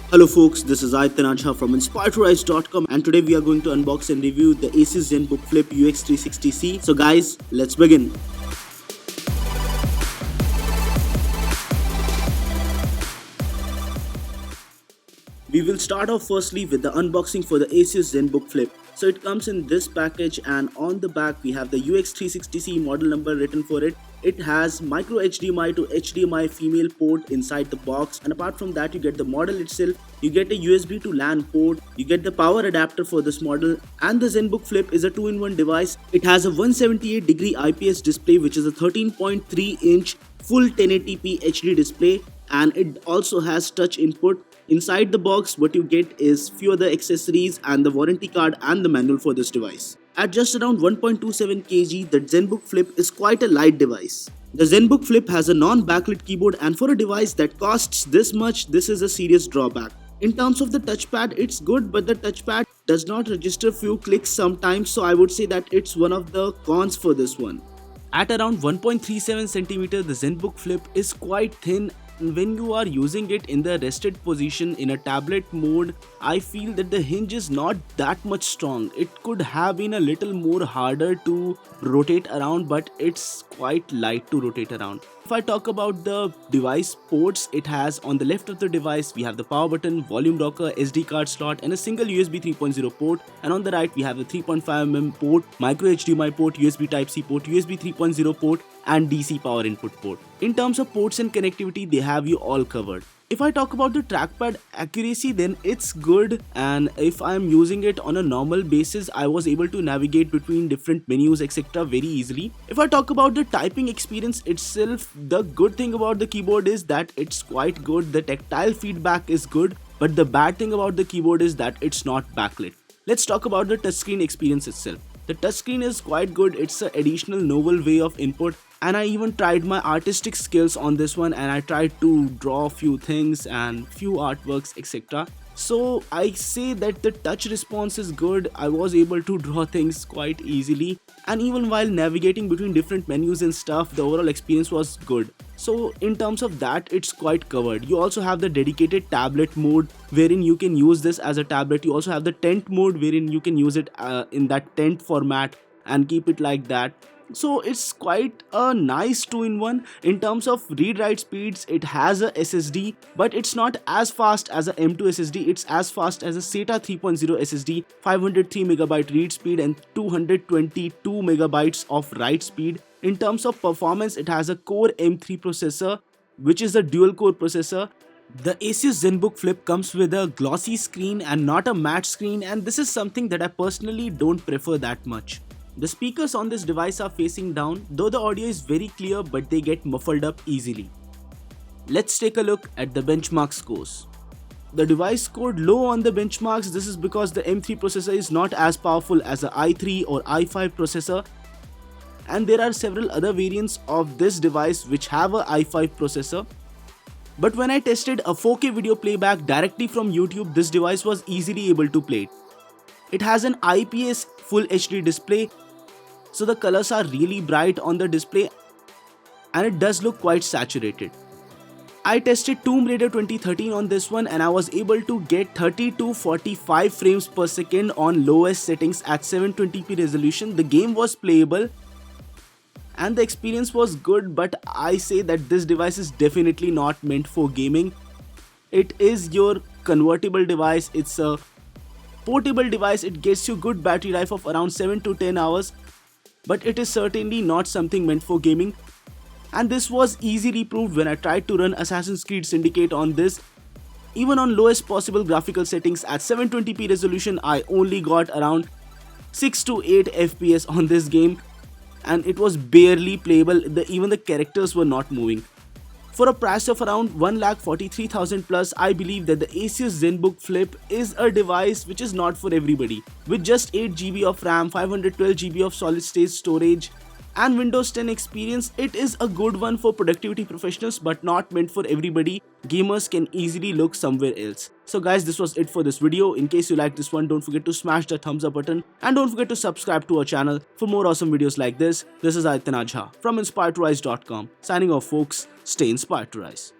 Hello folks, this is Aitanajha from inspiredtorise.com and today we are going to unbox and review the ASUS Zenbook Flip UX360C. So guys, let's begin. We will start off firstly with the unboxing for the ASUS Zenbook Flip. So it comes in this package and on the back we have the UX360C model number written for it. It has micro HDMI to HDMI female port inside the box, and apart from that you get the model itself, you get a USB to LAN port, you get the power adapter for this model, and the Zenbook Flip is a 2-in-1 device. It has a 178 degree IPS display which is a 13.3 inch full 1080p HD display, and it also has touch input. Inside the box what you get is few other accessories and the warranty card and the manual for this device. At just around 1.27 kg, the Zenbook Flip is quite a light device. The Zenbook Flip has a non-backlit keyboard, and for a device that costs this much, this is a serious drawback. In terms of the touchpad, it's good, but the touchpad does not register few clicks sometimes, so I would say that it's one of the cons for this one. At around 1.37 cm, the Zenbook Flip is quite thin. When you are using it in the rested position in a tablet mode, I feel that the hinge is not that much strong. It could have been a little more harder to rotate around, but it's quite light to rotate around. If I talk about the device ports, it has on the left of the device we have the power button, volume rocker, SD card slot and a single USB 3.0 port, and on the right we have the 3.5mm port, micro HDMI port, USB Type-C port, USB 3.0 port and DC power input port. In terms of ports and connectivity, they have you all covered. If I talk about the trackpad accuracy, then it's good, and if I'm using it on a normal basis, I was able to navigate between different menus etc. very easily. If I talk about the typing experience itself, the good thing about the keyboard is that it's quite good, the tactile feedback is good, but the bad thing about the keyboard is that it's not backlit. Let's talk about the touchscreen experience itself. The touchscreen is quite good, it's an additional novel way of input, and I even tried my artistic skills on this one and I tried to draw a few things and few artworks etc. So I say that the touch response is good. I was able to draw things quite easily, and even while navigating between different menus and stuff, the overall experience was good. So in terms of that, it's quite covered. You also have the dedicated tablet mode wherein you can use this as a tablet. You also have the tent mode wherein you can use it in that tent format and keep it like that. So it's quite a nice 2-in-1. In terms of read-write speeds, it has a SSD, but it's not as fast as a M2 SSD. It's as fast as a SATA 3.0 SSD, 503MB read speed and 222MB of write speed. In terms of performance, it has a Core M3 processor, which is a dual-core processor. The ASUS Zenbook Flip comes with a glossy screen and not a matte screen, and this is something that I personally don't prefer that much. The speakers on this device are facing down, though the audio is very clear, but they get muffled up easily. Let's take a look at the benchmark scores. The device scored low on the benchmarks. This is because the M3 processor is not as powerful as the i3 or i5 processor, and there are several other variants of this device which have a i5 processor. But when I tested a 4K video playback directly from YouTube, this device was easily able to play it. It has an IPS full HD display, so the colors are really bright on the display and it does look quite saturated. I tested Tomb Raider 2013 on this one and I was able to get 30 to 45 frames per second on lowest settings at 720p resolution. The game was playable and the experience was good, but I say that this device is definitely not meant for gaming. It is your convertible device, it's a portable device, it gets you good battery life of around 7 to 10 hours, but it is certainly not something meant for gaming. And this was easily proved when I tried to run Assassin's Creed Syndicate on this. Even on lowest possible graphical settings at 720p resolution, I only got around 6 to 8 FPS on this game, and it was barely playable. Even the characters were not moving. For a price of around 1,43,000 plus, I believe that the ASUS Zenbook Flip is a device which is not for everybody. With just 8GB of RAM, 512GB of solid state storage and Windows 10 experience, it is a good one for productivity professionals but not meant for everybody. Gamers can easily look somewhere else. So guys, this was it for this video. In case you liked this one, don't forget to smash the thumbs up button and don't forget to subscribe to our channel for more awesome videos like this. This is Aitanajha from inspiredtorise.com. Signing off folks, stay inspired to rise.